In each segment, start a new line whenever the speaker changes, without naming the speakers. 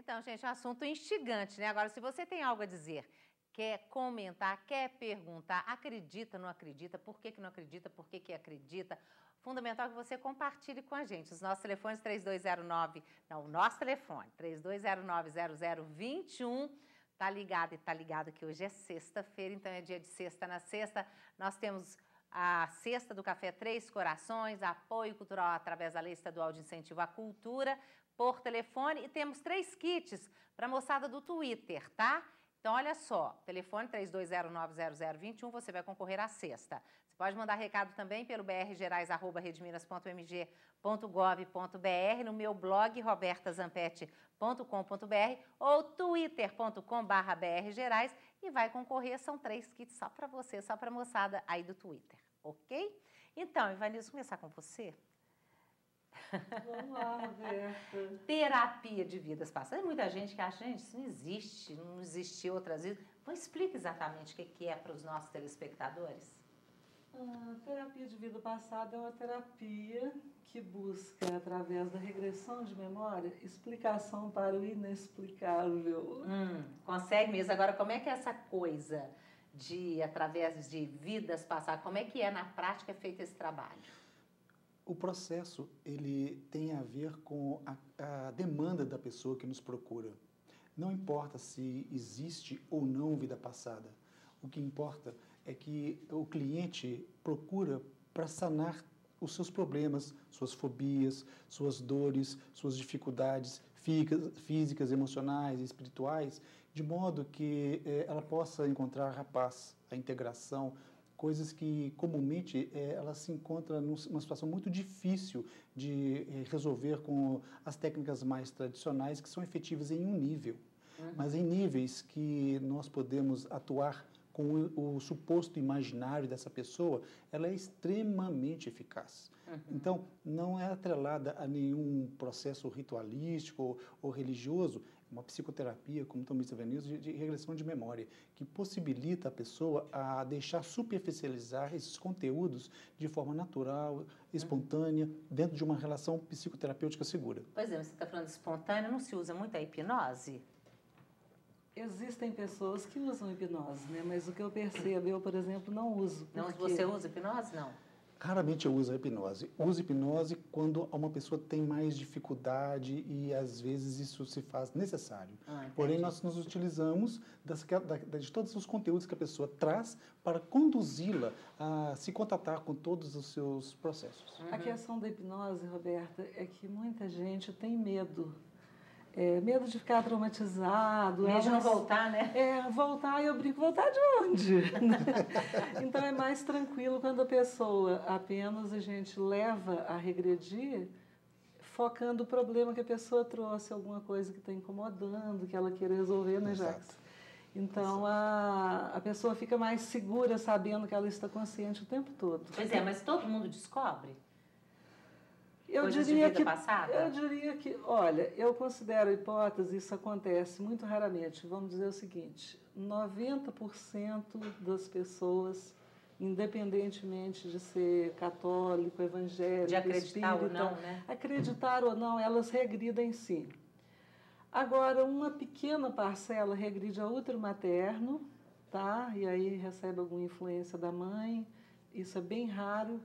Então, gente, é um assunto instigante, né? Agora, se você tem algo a dizer, quer comentar, quer perguntar, acredita, não acredita, por que não acredita, por que acredita, fundamental que você compartilhe com a gente. Os nossos telefones 3209, não, o nosso telefone, 3209-0021, tá ligado e tá ligado que hoje é sexta-feira, então é dia de sexta na sexta. Nós temos a Cesta do Café Três Corações, apoio cultural através da Lei Estadual de Incentivo à Cultura, por telefone, e temos 3 kits para a moçada do Twitter, tá? Então, olha só, telefone 3209-0021, você vai concorrer à cesta. Você pode mandar recado também pelo brgerais@redminas.mg.gov.br, no meu blog robertazampetti.com.br ou twitter.com/brgerais e vai concorrer, são 3 kits só para você, só para a moçada aí do Twitter, ok? Então, Ivanilson, começar com você.
Vamos lá, Roberta.
Terapia de vidas passadas. Tem muita gente que acha, gente, isso não existe, não existiu outras vidas. Então, explica exatamente o que é para os nossos telespectadores.
A terapia de vida passada é uma terapia que busca, através da regressão de memória, explicação para o inexplicável.
Consegue mesmo. Agora, como é que é essa coisa de, através de vidas passadas, como é que é na prática feito esse trabalho?
O processo, ele tem a ver com a demanda da pessoa que nos procura. Não importa se existe ou não vida passada. O que importa é que o cliente procura para sanar os seus problemas, suas fobias, suas dores, suas dificuldades físicas, emocionais, espirituais, de modo que ela possa encontrar a paz, a integração, coisas que comumente ela se encontra numa situação muito difícil de resolver com as técnicas mais tradicionais, que são efetivas em um nível, mas em níveis que nós podemos atuar com o suposto imaginário dessa pessoa, ela é extremamente eficaz. Então, não é atrelada a nenhum processo ritualístico ou religioso, é uma psicoterapia, como também disse Ivanilson, de regressão de memória, que possibilita a pessoa a deixar superficializar esses conteúdos de forma natural, espontânea, dentro de uma relação psicoterapêutica segura.
Pois é, você está falando de espontâneo, não se usa muito a hipnose?
Existem pessoas que usam hipnose, né? Mas o que eu percebo, eu, por exemplo, não uso.
Não, você usa hipnose? Não.
Raramente eu uso a hipnose. Uso hipnose quando uma pessoa tem mais dificuldade e, às vezes, isso se faz necessário. Porém, nós nos utilizamos de todos os conteúdos que a pessoa traz para conduzi-la a se contatar com todos os seus processos.
A questão da hipnose, Roberta, é que muita gente tem medo. Medo de ficar traumatizado.
Medo de não voltar, né?
Voltar, eu brinco, voltar de onde? Então é mais tranquilo quando a pessoa apenas a gente leva a regredir, focando o problema que a pessoa trouxe, alguma coisa que está incomodando, que ela queira resolver, né, Jacques? Então a pessoa fica mais segura sabendo que ela está consciente o tempo todo.
Pois é, mas todo mundo descobre?
Eu diria que, olha, eu considero a hipótese, isso acontece muito raramente. Vamos dizer o seguinte, 90% das pessoas, independentemente de ser católico, evangélico,
de acreditar
espírita,
ou não, né?
Acreditar ou não, elas regridem sim. Agora, uma pequena parcela regride a útero materno, tá? E aí recebe alguma influência da mãe, isso é bem raro.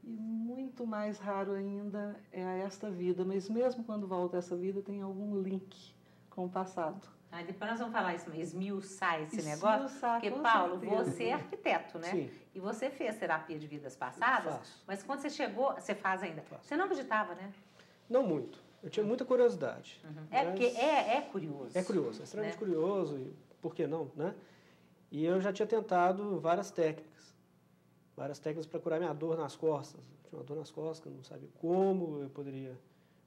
E muito mais raro ainda é esta vida, mas mesmo quando volta essa vida tem algum link com o passado.
Depois nós vamos falar isso, esmiuçar esse negócio, porque Paulo,
certeza.
Você é arquiteto, né?
Sim.
E você fez terapia de vidas passadas,
Faço.
Mas quando você chegou, você faz ainda, você não acreditava, né?
Não muito, eu tinha muita curiosidade.
Porque é curioso.
É curioso, é extremamente
né?
curioso, e por que não, né? E eu já tinha tentado várias técnicas para curar minha dor nas costas. Eu tinha uma dor nas costas, que eu não sabia como eu poderia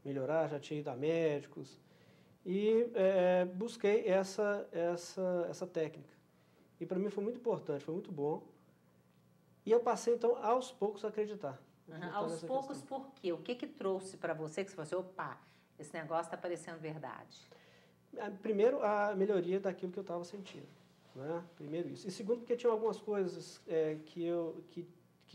melhorar, já tinha ido a médicos. E busquei essa técnica. E para mim foi muito importante, foi muito bom. E eu passei, então, aos poucos a acreditar.
Aos poucos, por quê? O que trouxe para você que você falou assim, opa, esse negócio está parecendo verdade?
Primeiro, a melhoria daquilo que eu estava sentindo. Né? Primeiro isso. E segundo, porque tinha algumas coisas que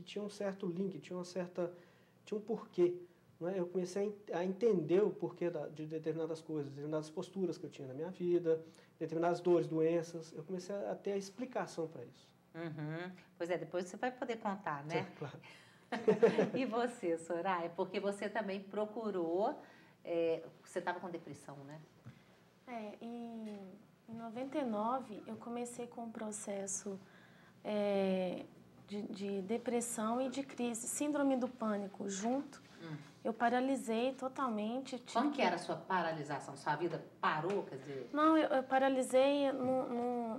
tinham um certo link, tinha um porquê. né, eu comecei a entender o porquê de determinadas coisas, determinadas posturas que eu tinha na minha vida, determinadas dores, doenças. Eu comecei a ter a explicação para isso.
Uhum. Pois é, depois você vai poder contar, né?
Claro.
E você, Soraya? Porque você também procurou, você estava com depressão, né?
Em 99, eu comecei com um processo de depressão e de crise, síndrome do pânico junto. Eu paralisei totalmente.
Como que era a sua paralisação? Sua vida parou, quer dizer?
Não, eu paralisei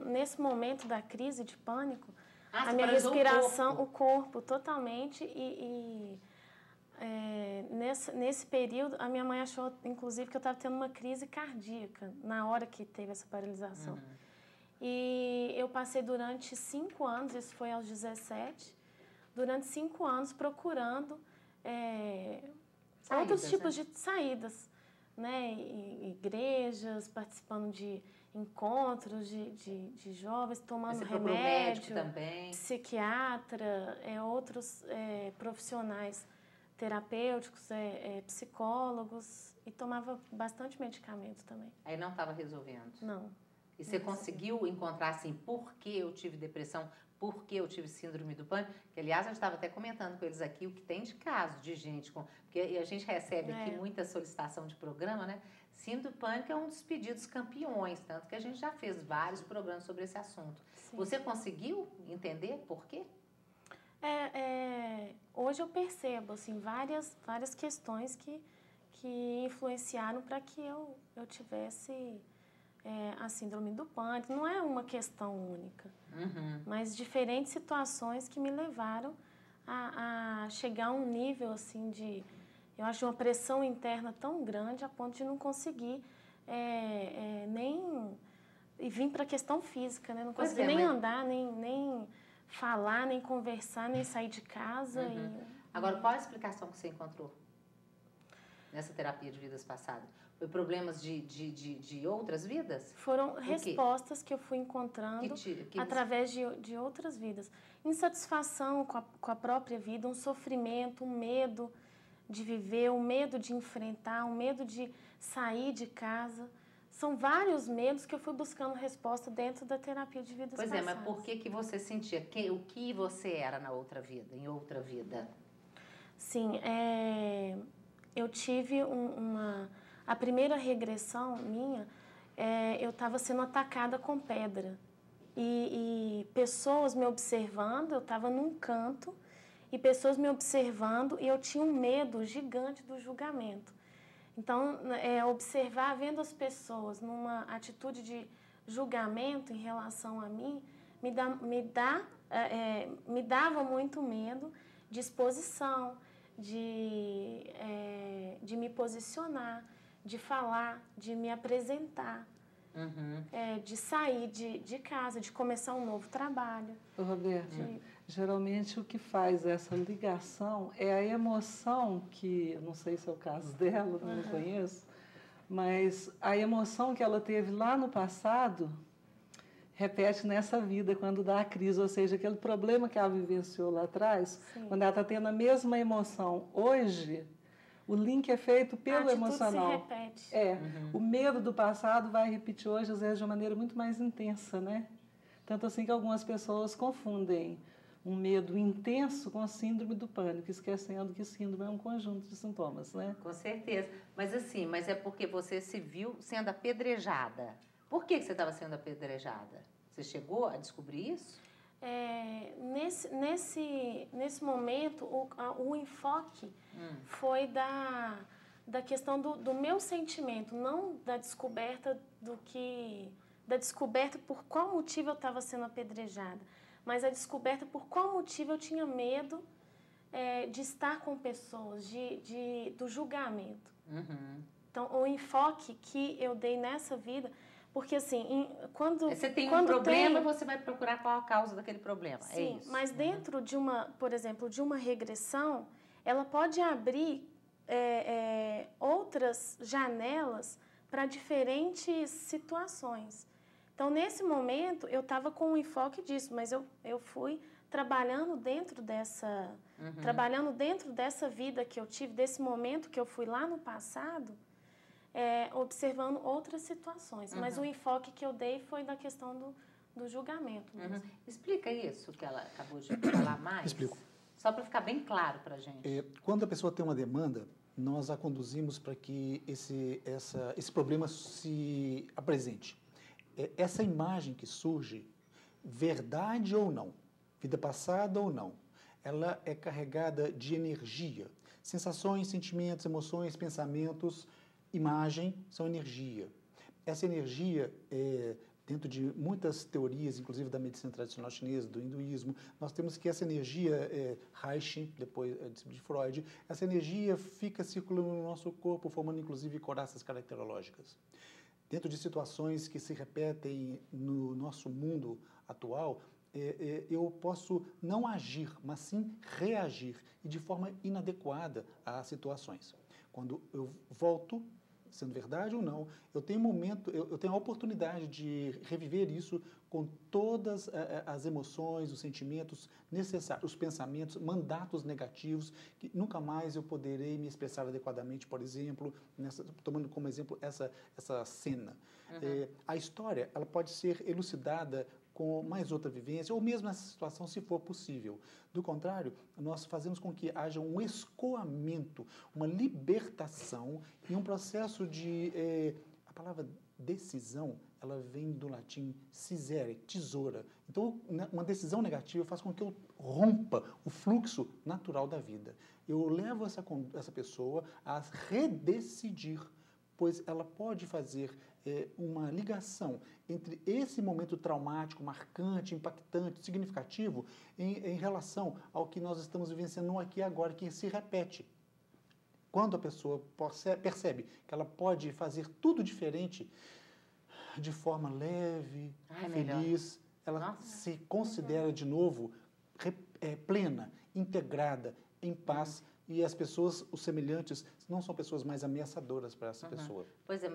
nesse momento da crise de pânico. A minha respiração, o corpo totalmente. Nesse período, a minha mãe achou, inclusive, que eu estava tendo uma crise cardíaca na hora que teve essa paralisação. E eu passei durante 5 anos, isso foi aos 17, durante 5 anos procurando outros tipos de saídas, né? Igrejas, participando de encontros de jovens, tomando remédio,
também.
Psiquiatra, outros profissionais terapêuticos, psicólogos, e tomava bastante medicamento também.
Aí não estava resolvendo?
Não.
E você conseguiu encontrar, assim, por que eu tive depressão, por que eu tive síndrome do pânico? Que, aliás, eu estava até comentando com eles aqui o que tem de caso de gente com... Porque a gente recebe aqui muita solicitação de programa, né? Síndrome do pânico é um dos pedidos campeões, tanto que a gente já fez vários programas sobre esse assunto. Sim. Você conseguiu entender por quê?
Hoje eu percebo, assim, várias questões que influenciaram para que eu tivesse a síndrome do pânico. Não é uma questão única, mas diferentes situações que me levaram a chegar a um nível, assim, eu acho, uma pressão interna tão grande a ponto de não conseguir nem... E vim para a questão física, né? Não consegui nem andar, nem falar, nem conversar, nem sair de casa.
Agora, qual a explicação que você encontrou nessa terapia de vidas passadas? Foi problemas de outras vidas?
Foram respostas que eu fui encontrando através de outras vidas. Insatisfação com a própria vida, um sofrimento, um medo de viver, um medo de enfrentar, um medo de sair de casa. São vários medos que eu fui buscando resposta dentro da terapia de vidas passadas.
Pois é, mas por que você sentia? O que você era na outra vida, em outra vida?
Sim, eu tive a primeira regressão minha, eu estava sendo atacada com pedra. E pessoas me observando, eu estava num canto, e pessoas me observando, e eu tinha um medo gigante do julgamento. Então, observar, vendo as pessoas numa atitude de julgamento em relação a mim, me dava muito medo de exposição, de me posicionar, de falar, de me apresentar, de sair de casa, de começar um novo trabalho.
Roberta, geralmente o que faz essa ligação é a emoção que, não sei se é o caso dela, não conheço, mas a emoção que ela teve lá no passado repete nessa vida quando dá a crise, ou seja, aquele problema que ela vivenciou lá atrás, quando ela está tendo a mesma emoção hoje, o link é feito pelo emocional.
Se repete.
O medo do passado vai repetir hoje, às vezes, de uma maneira muito mais intensa, né? Tanto assim que algumas pessoas confundem um medo intenso com a síndrome do pânico, esquecendo que síndrome é um conjunto de sintomas, né?
Com certeza. Mas é porque você se viu sendo apedrejada. Por que você estava sendo apedrejada? Você chegou a descobrir isso?
Nesse momento, o enfoque foi da questão do meu sentimento, não da descoberta da descoberta por qual motivo eu estava sendo apedrejada, mas a descoberta por qual motivo eu tinha medo de estar com pessoas, do julgamento. Então, o enfoque que eu dei nessa vida... Porque, assim, quando...
Você tem um problema, você vai procurar qual a causa daquele problema.
Sim,
isso.
Mas dentro de por exemplo, de uma regressão, ela pode abrir outras janelas para diferentes situações. Então, nesse momento, eu estava com o enfoque disso, mas eu fui trabalhando dentro dessa vida que eu tive, desse momento que eu fui lá no passado, observando outras situações. Mas o enfoque que eu dei foi da questão do julgamento mesmo.
Explica isso que ela acabou de falar mais.
Explico.
Só para ficar bem claro para a gente.
Quando a pessoa tem uma demanda, nós a conduzimos para que esse problema se apresente. Essa imagem que surge, verdade ou não, vida passada ou não, ela é carregada de energia. Sensações, sentimentos, emoções, pensamentos, imagem são energia. Essa energia, dentro de muitas teorias, inclusive da medicina tradicional chinesa, do hinduísmo, nós temos que essa energia, Reich, depois de Freud, essa energia fica circulando no nosso corpo, formando inclusive coraças caracterológicas. Dentro de situações que se repetem no nosso mundo atual, eu posso não agir, mas sim reagir, e de forma inadequada às situações. Quando eu volto, sendo verdade ou não, eu tenho eu tenho a oportunidade de reviver isso com todas as emoções, os sentimentos necessários, os pensamentos, mandatos negativos, que nunca mais eu poderei me expressar adequadamente, por exemplo, tomando como exemplo essa cena. A história, ela pode ser elucidada com mais outra vivência, ou mesmo nessa situação, se for possível. Do contrário, nós fazemos com que haja um escoamento, uma libertação e um processo de... a palavra decisão, ela vem do latim cisere, tesoura. Então, uma decisão negativa faz com que eu rompa o fluxo natural da vida. Eu levo essa pessoa a redecidir, pois ela pode fazer uma ligação entre esse momento traumático, marcante, impactante, significativo, em relação ao que nós estamos vivenciando no aqui e agora, que se repete. Quando a pessoa percebe que ela pode fazer tudo diferente, de forma leve, feliz, ela se considera de novo plena, integrada, em paz, e as pessoas, os semelhantes, não são pessoas mais ameaçadoras para essa pessoa.
Pois é,